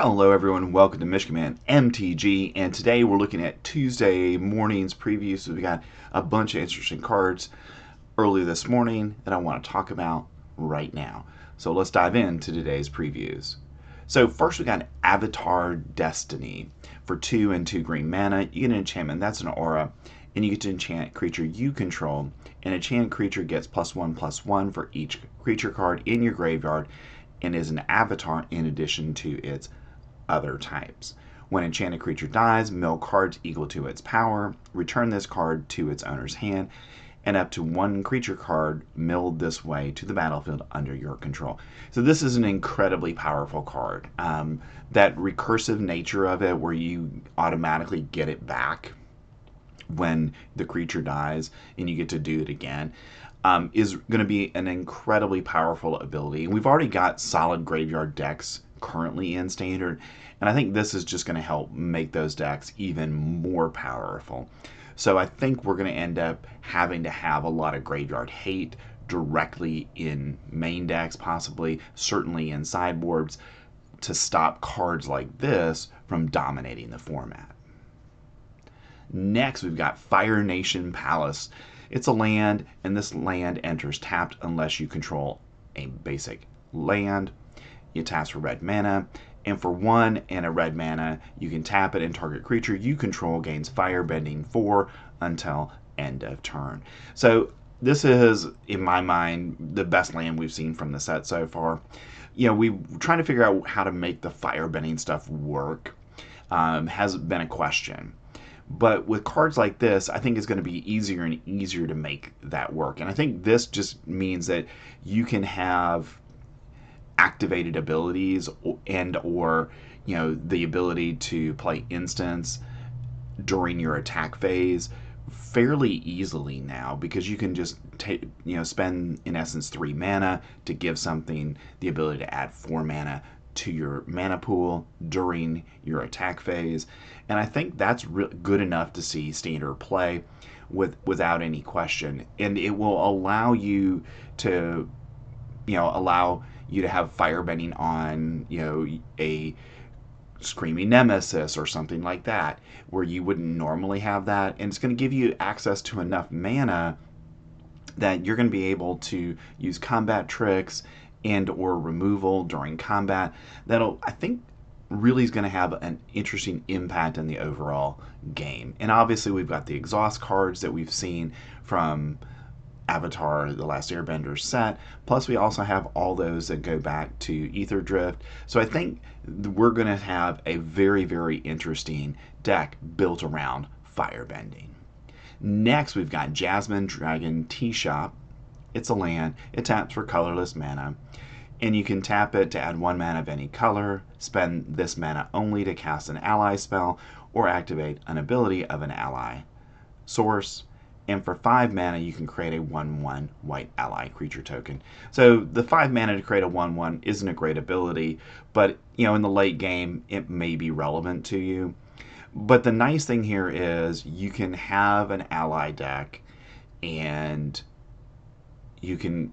Hello everyone, welcome to Michigan MTG, and today we're looking at Tuesday morning's preview. So we got a bunch of interesting cards early this morning that I want to talk about right now. So let's dive into today's previews. So first we got Avatar Destiny. For 2 and 2 green mana, you get an enchantment, that's an aura, and you get to enchant creature you control. An enchanted creature gets +1/+1 for each creature card in your graveyard and is an avatar in addition to its other types. When an enchanted creature dies, mill cards equal to its power, return this card to its owner's hand, and up to one creature card milled this way to the battlefield under your control. So this is an incredibly powerful card. That recursive nature of it, where you automatically get it back when the creature dies and you get to do it again, is going to be an incredibly powerful ability. We've already got solid graveyard decks currently in Standard, and I think this is just going to help make those decks even more powerful. So I think we're going to end up having to have a lot of graveyard hate directly in main decks, possibly, certainly in sideboards, to stop cards like this from dominating the format. Next, we've got Fire Nation Palace. It's a land, and this land enters tapped unless you control a basic land. It taps for red mana, and for 1 and a red mana, you can tap it, and target creature you control gains Firebending 4 until end of turn. So this is, in my mind, the best land we've seen from the set so far. We're trying to figure out how to make the Firebending stuff work. Has been a question. But with cards like this, I think it's going to be easier and easier to make that work. And I think this just means that you can have activated abilities and or the ability to play instants during your attack phase fairly easily now, because you can just spend in essence 3 mana to give something the ability to add 4 mana to your mana pool during your attack phase. And I think that's good enough to see Standard play without any question, and it will allow you to have Firebending on a Screaming Nemesis or something like that, where you wouldn't normally have that, and it's going to give you access to enough mana that you're going to be able to use combat tricks and or removal during combat. That'll, I think, really is going to have an interesting impact on the overall game. And obviously we've got the exhaust cards that we've seen from Avatar, The Last Airbender set, plus we also have all those that go back to Ether Drift. So I think we're going to have a very, very interesting deck built around Firebending. Next, we've got Jasmine Dragon Tea Shop. It's a land. It taps for colorless mana, and you can tap it to add 1 mana of any color, spend this mana only to cast an ally spell, or activate an ability of an ally source. And for 5 mana, you can create a 1/1 white ally creature token. So the 5 mana to create a 1/1 isn't a great ability, but in the late game, it may be relevant to you. But the nice thing here is you can have an ally deck, and you can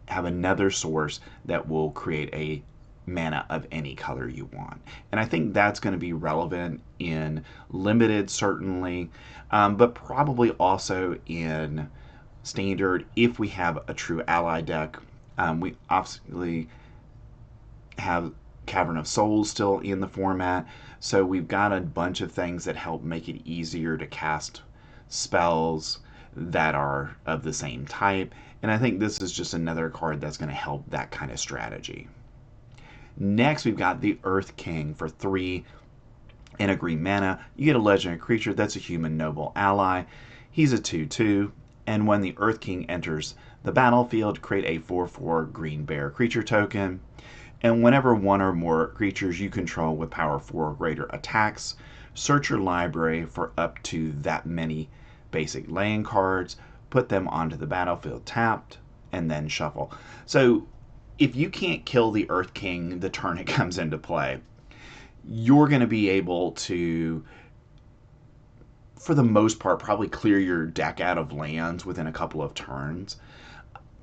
have another source that will create a mana of any color you want. And I think that's going to be relevant in limited, certainly, but probably also in Standard if we have a true ally deck. We obviously have Cavern of Souls still in the format, so we've got a bunch of things that help make it easier to cast spells that are of the same type, and I think this is just another card that's going to help that kind of strategy. Next, we've got the Earth King. For 3 and a green mana, you get a legendary creature that's a human noble ally. He's a 2/2, and when the Earth King enters the battlefield, create a 4/4 green bear creature token. And whenever 1 or more creatures you control with power 4 or greater attacks, search your library for up to that many basic land cards, put them onto the battlefield tapped, and then shuffle. So if you can't kill the Earth King the turn it comes into play, you're going to be able to, for the most part, probably clear your deck out of lands within a couple of turns.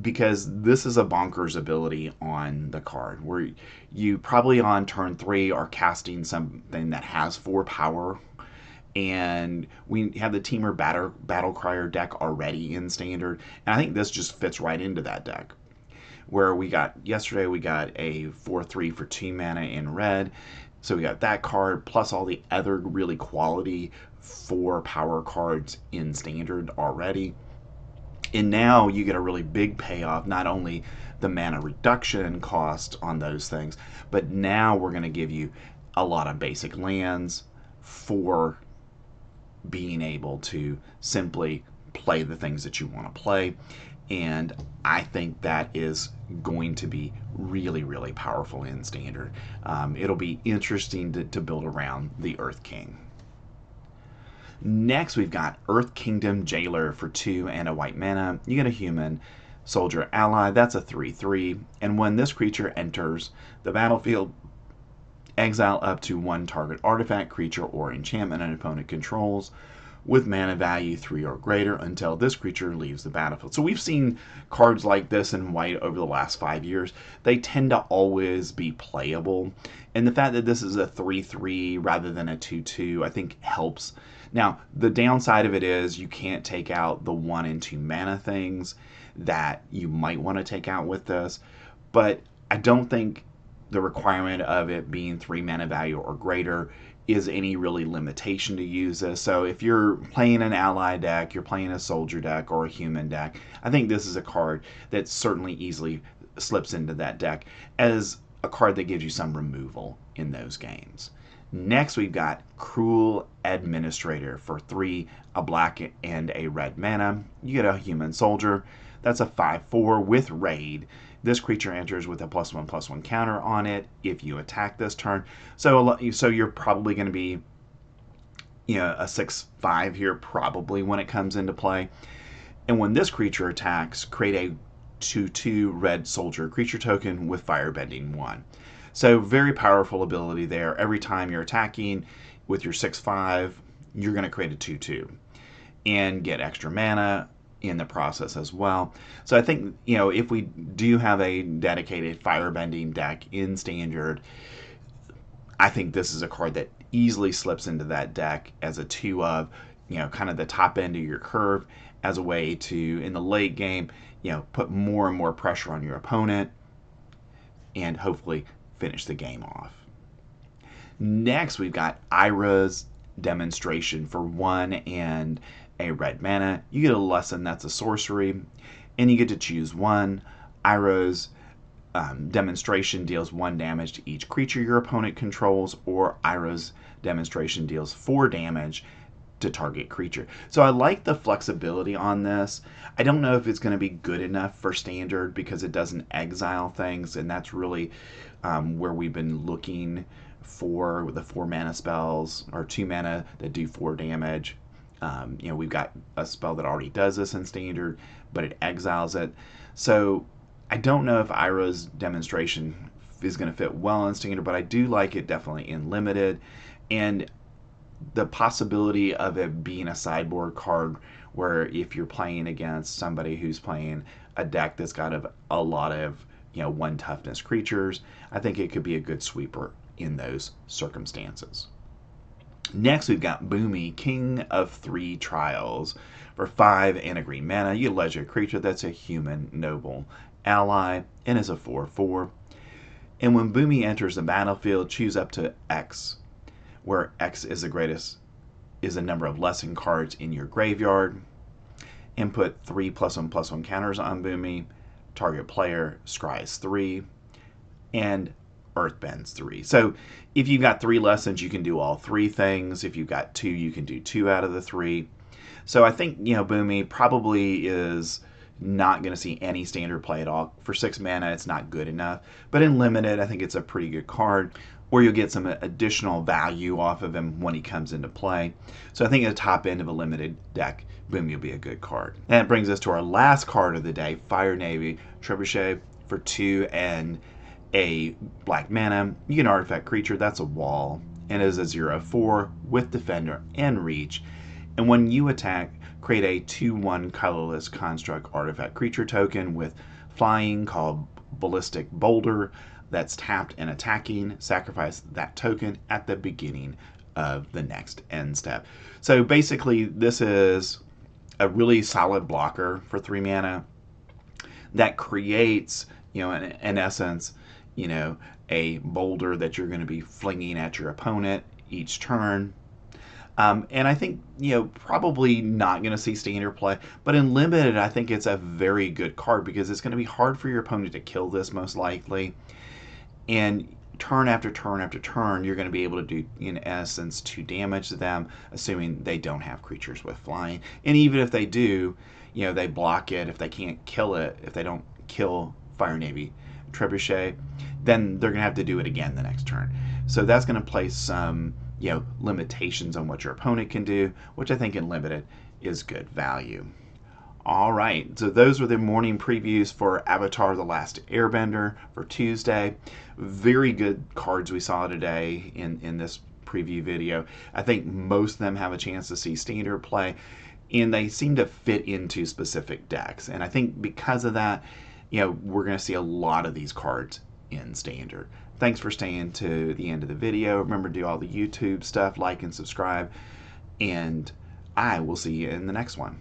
because this is a bonkers ability on the card where you probably on turn 3 are casting something that has 4 power, and we have the Teamer Battle Crier deck already in Standard, and I think this just fits right into that deck. Where we got yesterday, we got a 4/3 for 2 mana in red, so we got that card plus all the other really quality 4 power cards in Standard already. And now you get a really big payoff, not only the mana reduction cost on those things, but now we're going to give you a lot of basic lands for being able to simply play the things that you want to play. And I think that is going to be really, really powerful in Standard. It'll be interesting to build around the Earth King. Next, we've got Earth Kingdom Jailer for 2 and a white mana. You get a human soldier ally. That's a 3/3. And when this creature enters the battlefield, exile up to 1 target artifact, creature, or enchantment an opponent controls with mana value 3 or greater until this creature leaves the battlefield. So we've seen cards like this in white over the last 5 years. They tend to always be playable. And the fact that this is a 3/3 rather than a 2/2, I think helps. Now, the downside of it is you can't take out the 1 and 2 mana things that you might want to take out with this. But I don't think the requirement of it being 3 mana value or greater is any really limitation to use this. So if you're playing an ally deck, you're playing a soldier deck or a human deck, I think this is a card that certainly easily slips into that deck as a card that gives you some removal in those games. Next, we've got Cruel Administrator for 3, a black and a red mana. You get a human soldier. That's a 5/4 with raid. This creature enters with a +1/+1 counter on it if you attack this turn. So you're probably going to be, a 6/5 here probably when it comes into play. And when this creature attacks, create a 2/2 red soldier creature token with Firebending 1. So very powerful ability there. Every time you're attacking with your 6/5, you're going to create a 2/2 and get extra mana in the process as well. So I think, if we do have a dedicated firebending deck in Standard, I think this is a card that easily slips into that deck as a 2 of, kind of the top end of your curve as a way to, in the late game, put more and more pressure on your opponent and hopefully finish the game off. Next, we've got Ira's Demonstration for 1 and a red mana. You get a lesson that's a sorcery, and you get to choose one. Ira's Demonstration deals 1 damage to each creature your opponent controls, or Ira's Demonstration deals 4 damage to target creature. So I like the flexibility on this. I don't know if it's going to be good enough for Standard because it doesn't exile things, and that's really where we've been looking for the 4 mana spells or 2 mana that do 4 damage. We've got a spell that already does this in Standard, but it exiles it. So I don't know if Ira's Demonstration is going to fit well in Standard, but I do like it definitely in Limited. And the possibility of it being a sideboard card where if you're playing against somebody who's playing a deck that's got a lot of 1 toughness creatures, I think it could be a good sweeper in those circumstances. Next, we've got Boomy, King of 3 Trials for 5 and a green mana. You legendary creature that's a human noble ally and is a 4/4. And when Boomy enters the battlefield, choose up to X, where X is the number of lesson cards in your graveyard, and put 3 +1/+1 counters on Boomy. Target player scries 3 and Earthbends 3. So if you've got 3 lessons, you can do all 3 things. If you've got 2, you can do 2 out of the 3. So I think, Boomy probably is not going to see any Standard play at all. For 6 mana, it's not good enough. But in Limited, I think it's a pretty good card, or you'll get some additional value off of him when he comes into play. So I think at the top end of a Limited deck, Boomy will be a good card. And that brings us to our last card of the day, Fire Navy Trebuchet for 2 and a black mana. You get an artifact creature, that's a wall, and is a 0/4 with Defender and Reach. And when you attack, create a 2/1 colorless construct artifact creature token with flying called Ballistic Boulder that's tapped and attacking. Sacrifice that token at the beginning of the next end step. So basically, this is a really solid blocker for 3 mana that creates, in essence, you know, a boulder that you're going to be flinging at your opponent each turn. And I think, probably not going to see standard play, but in limited, I think it's a very good card because it's going to be hard for your opponent to kill this most likely. And turn after turn after turn, you're going to be able to do, in essence, 2 damage to them, assuming they don't have creatures with flying. And even if they do, they block it. If they can't kill it, if they don't kill Fire Navy Trebuchet, then they're going to have to do it again the next turn. So that's going to place some, limitations on what your opponent can do, which I think in limited is good value. All right, so those were the morning previews for Avatar: The Last Airbender for Tuesday. Very good cards we saw today in this preview video. I think most of them have a chance to see standard play, and they seem to fit into specific decks. And I think because of that, we're going to see a lot of these cards in standard. Thanks for staying to the end of the video. Remember to do all the YouTube stuff, like and subscribe, and I will see you in the next one.